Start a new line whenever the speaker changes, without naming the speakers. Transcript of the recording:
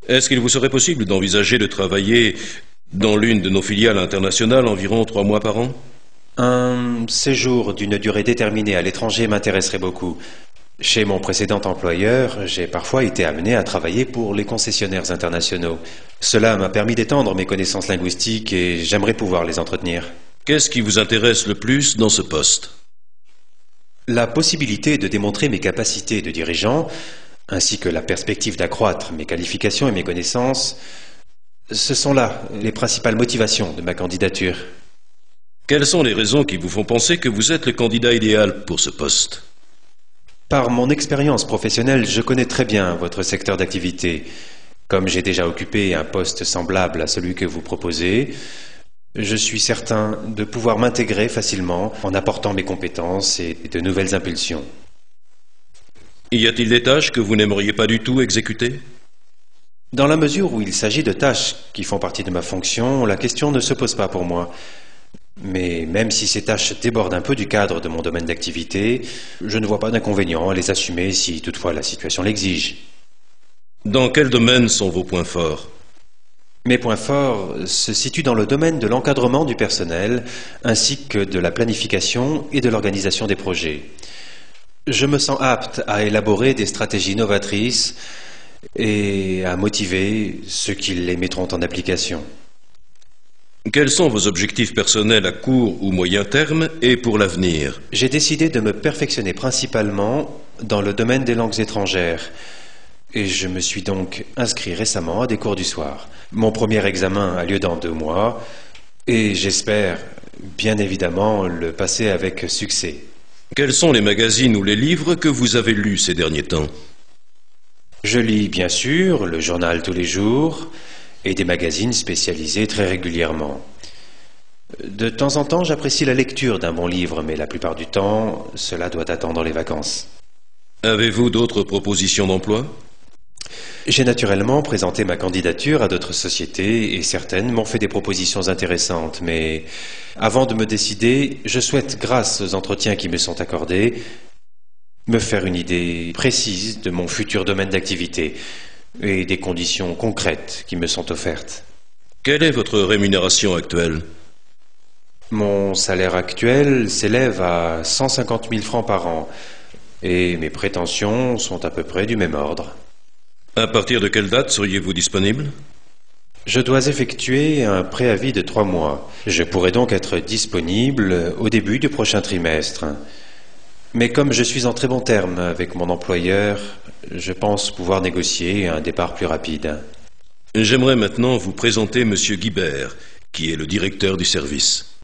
Est-ce qu'il vous serait possible d'envisager de travailler dans l'une de nos filiales internationales environ 3 mois par an?
Un séjour d'une durée déterminée à l'étranger m'intéresserait beaucoup. Chez mon précédent employeur, j'ai parfois été amené à travailler pour les concessionnaires internationaux. Cela m'a permis d'étendre mes connaissances linguistiques et j'aimerais pouvoir les entretenir.
Qu'est-ce qui vous intéresse le plus dans ce poste?
La possibilité de démontrer mes capacités de dirigeant, ainsi que la perspective d'accroître mes qualifications et mes connaissances, ce sont là les principales motivations de ma candidature.
Quelles sont les raisons qui vous font penser que vous êtes le candidat idéal pour ce poste?
Par mon expérience professionnelle, je connais très bien votre secteur d'activité. Comme j'ai déjà occupé un poste semblable à celui que vous proposez, je suis certain de pouvoir m'intégrer facilement en apportant mes compétences et de nouvelles impulsions.
Y a-t-il des tâches que vous n'aimeriez pas du tout exécuter?
Dans la mesure où il s'agit de tâches qui font partie de ma fonction, la question ne se pose pas pour moi. Mais même si ces tâches débordent un peu du cadre de mon domaine d'activité, je ne vois pas d'inconvénient à les assumer si toutefois la situation l'exige.
Dans quel domaine sont vos points forts?
Mes points forts se situent dans le domaine de l'encadrement du personnel, ainsi que de la planification et de l'organisation des projets. Je me sens apte à élaborer des stratégies novatrices et à motiver ceux qui les mettront en application.
Quels sont vos objectifs personnels à court ou moyen terme et pour l'avenir?
J'ai décidé de me perfectionner principalement dans le domaine des langues étrangères. Et je me suis donc inscrit récemment à des cours du soir. Mon premier examen a lieu dans 2 mois et j'espère, bien évidemment, le passer avec succès.
Quels sont les magazines ou les livres que vous avez lus ces derniers temps?
Je lis bien sûr le journal tous les jours et des magazines spécialisés très régulièrement. De temps en temps, j'apprécie la lecture d'un bon livre, mais la plupart du temps, cela doit attendre les vacances.
Avez-vous d'autres propositions d'emploi?
J'ai naturellement présenté ma candidature à d'autres sociétés et certaines m'ont fait des propositions intéressantes, mais avant de me décider, je souhaite, grâce aux entretiens qui me sont accordés, me faire une idée précise de mon futur domaine d'activité et des conditions concrètes qui me sont offertes.
Quelle est votre rémunération actuelle?
Mon salaire actuel s'élève à 150 000 francs par an et mes prétentions sont à peu près du même ordre.
À partir de quelle date seriez-vous disponible?
Je dois effectuer un préavis de 3 mois. Je pourrais donc être disponible au début du prochain trimestre. Mais comme je suis en très bon terme avec mon employeur, je pense pouvoir négocier un départ plus rapide.
J'aimerais maintenant vous présenter Monsieur Guibert, qui est le directeur du service.